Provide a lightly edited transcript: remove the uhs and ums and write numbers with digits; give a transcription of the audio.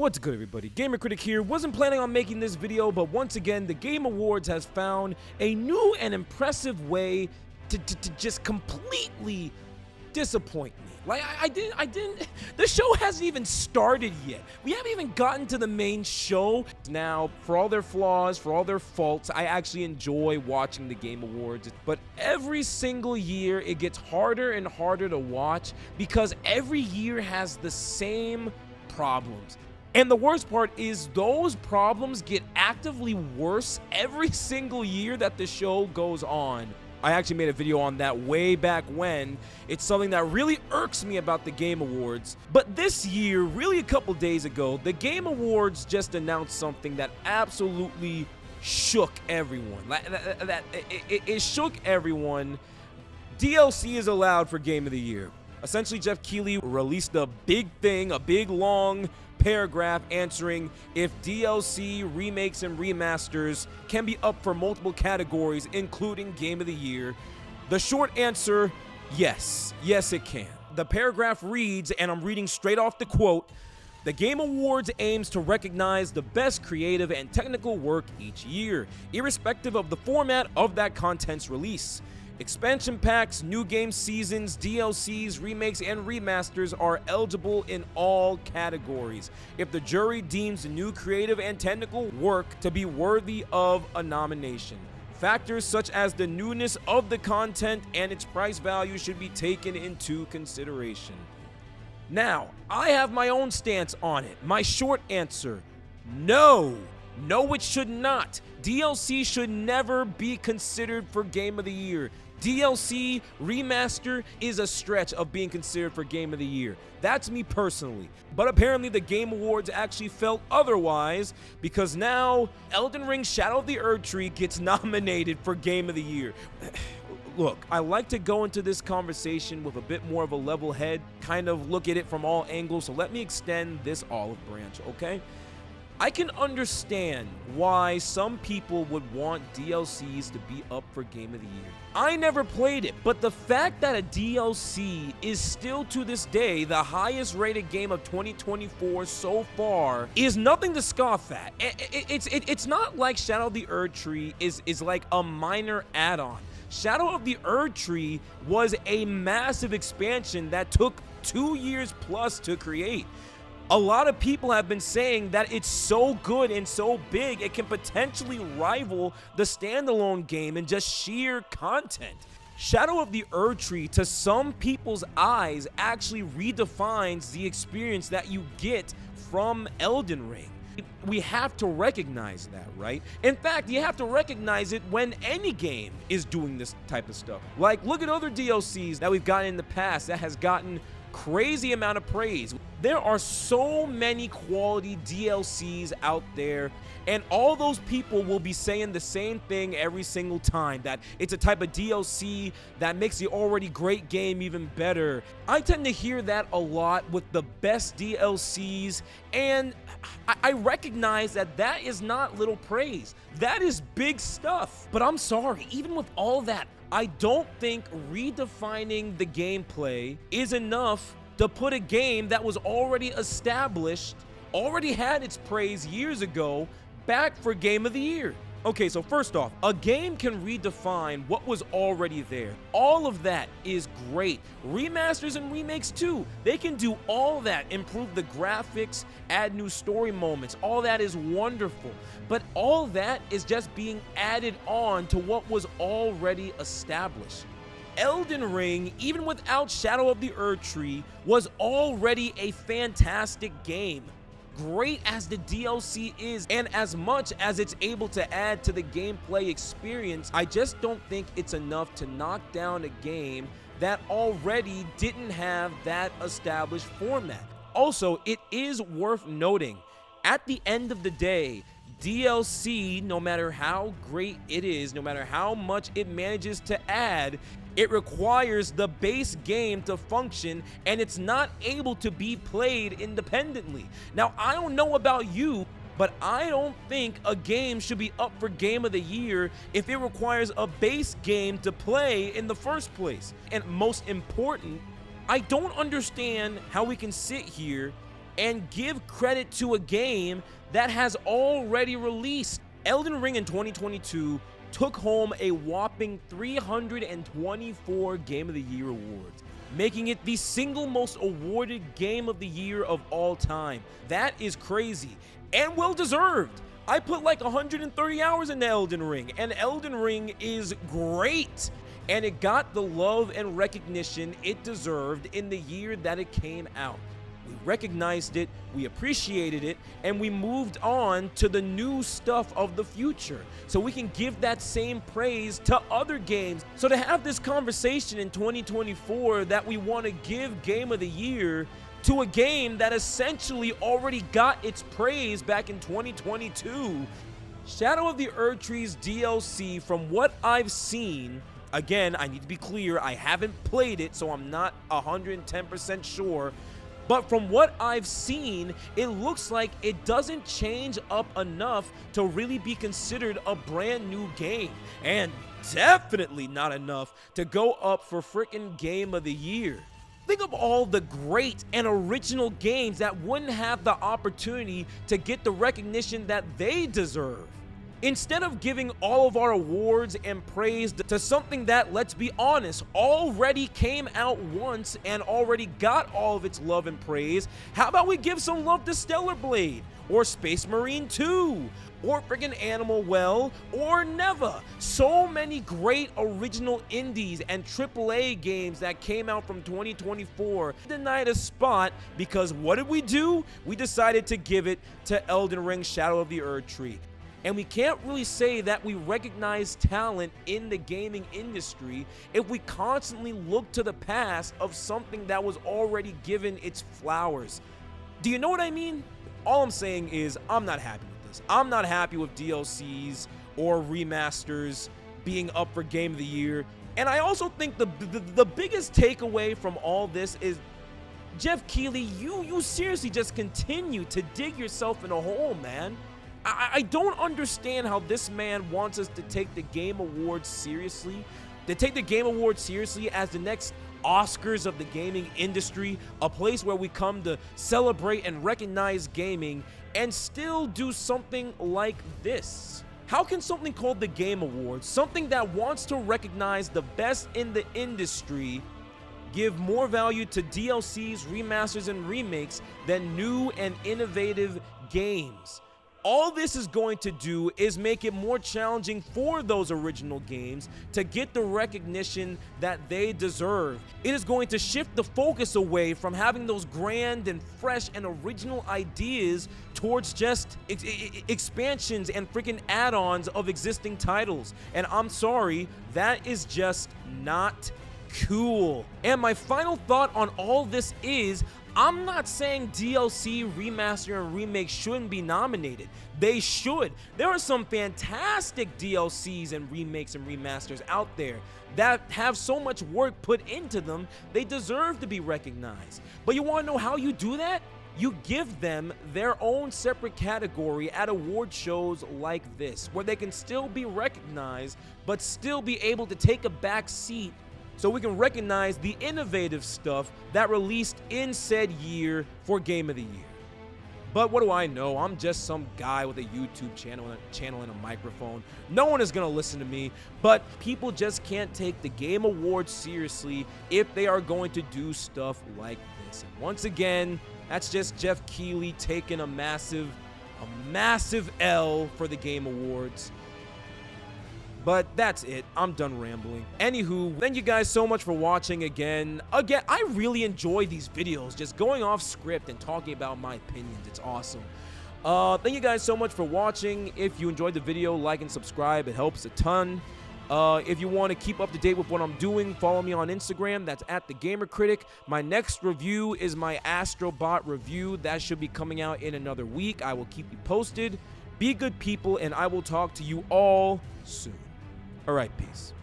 What's good, everybody? Gamer Critic here. Wasn't planning on making this video, but once again, the Game Awards has found a new and impressive way to just completely disappoint me. Like, I didn't, the show hasn't even started yet. We haven't even gotten to the main show. Now, for all their flaws, for all their faults, I actually enjoy watching the Game Awards. But every single year, it gets harder and harder to watch because every year has the same problems. And the worst part is those problems get actively worse every single year that the show goes on. I actually made a video on that way back when. It's something that really irks me about the Game Awards. But this year, really a couple days ago, the Game Awards just announced something that absolutely shook everyone. It shook everyone. DLC is allowed for Game of the Year. Essentially, Jeff Keighley released a big thing, a big long paragraph answering if DLC, remakes, and remasters can be up for multiple categories, including Game of the Year. The short answer, yes. Yes, it can. The paragraph reads, and I'm reading straight off the quote, "The Game Awards aims to recognize the best creative and technical work each year, irrespective of the format of that content's release. Expansion packs, new game seasons, DLCs, remakes, and remasters are eligible in all categories if the jury deems the new creative and technical work to be worthy of a nomination. Factors such as the newness of the content and its price value should be taken into consideration." Now, I have my own stance on it. My short answer, no. No, it should not. DLC should never be considered for Game of the Year. DLC remaster is a stretch of being considered for Game of the Year. That's me personally. But apparently the Game Awards actually felt otherwise because now Elden Ring Shadow of the Erdtree gets nominated for Game of the Year. Look, I like to go into this conversation with a bit more of a level head, kind of look at it from all angles, so let me extend this olive branch, okay? I can understand why some people would want DLCs to be up for Game of the Year. I never played it, but the fact that a DLC is still to this day the highest rated game of 2024 so far is nothing to scoff at. It's not like Shadow of the Erdtree is like a minor add-on. Shadow of the Erdtree was a massive expansion that took 2 years plus to create. A lot of people have been saying that it's so good and so big, it can potentially rival the standalone game in just sheer content. Shadow of the Erdtree, to some people's eyes, actually redefines the experience that you get from Elden Ring. We have to recognize that, right? In fact, you have to recognize it when any game is doing this type of stuff. Like, look at other DLCs that we've gotten in the past that has gotten crazy amount of praise. There are so many quality DLCs out there, and all those people will be saying the same thing every single time, that it's a type of DLC that makes the already great game even better. I tend to hear that a lot with the best DLCs, and I recognize that that is not little praise. That is big stuff. But I'm sorry, even with all that, I don't think redefining the gameplay is enough to put a game that was already established, already had its praise years ago, back for Game of the Year. Okay, so first off, a game can redefine what was already there. All of that is great. Remasters and remakes too. They can do all that, improve the graphics, add new story moments. All that is wonderful. But all that is just being added on to what was already established. Elden Ring, even without Shadow of the Erdtree, was already a fantastic game. Great as the DLC is, and as much as it's able to add to the gameplay experience, I just don't think it's enough to knock down a game that already didn't have that established format. Also, it is worth noting, at the end of the day, DLC, no matter how great it is, no matter how much it manages to add, it requires the base game to function, and it's not able to be played independently. Now, I don't know about you, but I don't think a game should be up for Game of the Year if it requires a base game to play in the first place. And most important, I don't understand how we can sit here and give credit to a game that has already released. Elden Ring in 2022 took home a whopping 324 Game of the Year awards, making it the single most awarded Game of the Year of all time. That is crazy and well deserved. I put like 130 hours into Elden Ring, and Elden Ring is great. And it got the love and recognition it deserved in the year that it came out. We recognized it, we appreciated it, and we moved on to the new stuff of the future, so we can give that same praise to other games. So to have this conversation in 2024 that we want to give Game of the Year to a game that essentially already got its praise back in 2022, Shadow of the Erdtree's DLC, from what I've seen, again, I need to be clear, I haven't played it, so I'm not 110% sure, but from what I've seen, it looks like it doesn't change up enough to really be considered a brand new game, and definitely not enough to go up for frickin' Game of the Year. Think of all the great and original games that wouldn't have the opportunity to get the recognition that they deserve. Instead of giving all of our awards and praise to something that, let's be honest, already came out once and already got all of its love and praise, how about we give some love to Stellar Blade, or Space Marine 2, or friggin' Animal Well, or Neva? So many great original indies and AAA games that came out from 2024 denied a spot because what did we do? We decided to give it to Elden Ring Shadow of the Erdtree. And we can't really say that we recognize talent in the gaming industry if we constantly look to the past of something that was already given its flowers. Do you know what I mean? All I'm saying is I'm not happy with this. I'm not happy with DLCs or remasters being up for Game of the Year. And I also think the biggest takeaway from all this is, Jeff Keighley, you seriously just continue to dig yourself in a hole, man. I don't understand how this man wants us to take the Game Awards seriously, as the next Oscars of the gaming industry, a place where we come to celebrate and recognize gaming, and still do something like this. How can something called the Game Awards, something that wants to recognize the best in the industry, give more value to DLCs, remasters, and remakes than new and innovative games? All this is going to do is make it more challenging for those original games to get the recognition that they deserve. It is going to shift the focus away from having those grand and fresh and original ideas towards just expansions and freaking add-ons of existing titles. And I'm sorry, that is just not cool. And my final thought on all this is, I'm not saying DLC, remaster, and remake shouldn't be nominated. They should. There are some fantastic DLCs and remakes and remasters out there that have so much work put into them, they deserve to be recognized. But you want to know how you do that? You give them their own separate category at award shows like this, where they can still be recognized, but still be able to take a back seat so we can recognize the innovative stuff that released in said year for Game of the Year. But what do I know? I'm just some guy with a YouTube channel and a microphone. No one is going to listen to me, but people just can't take the Game Awards seriously if they are going to do stuff like this. And once again, that's just Jeff Keighley taking a massive L for the Game Awards. But that's it. I'm done rambling. Anywho, thank you guys so much for watching again. I really enjoy these videos, just going off script and talking about my opinions. It's awesome. Thank you guys so much for watching. If you enjoyed the video, like and subscribe. It helps a ton. If you want to keep up to date with what I'm doing, follow me on Instagram. That's @TheGamerCritic. My next review is my Astro bot review. That should be coming out in another week. I will keep you posted. Be good people, and I will talk to you all soon. All right, peace.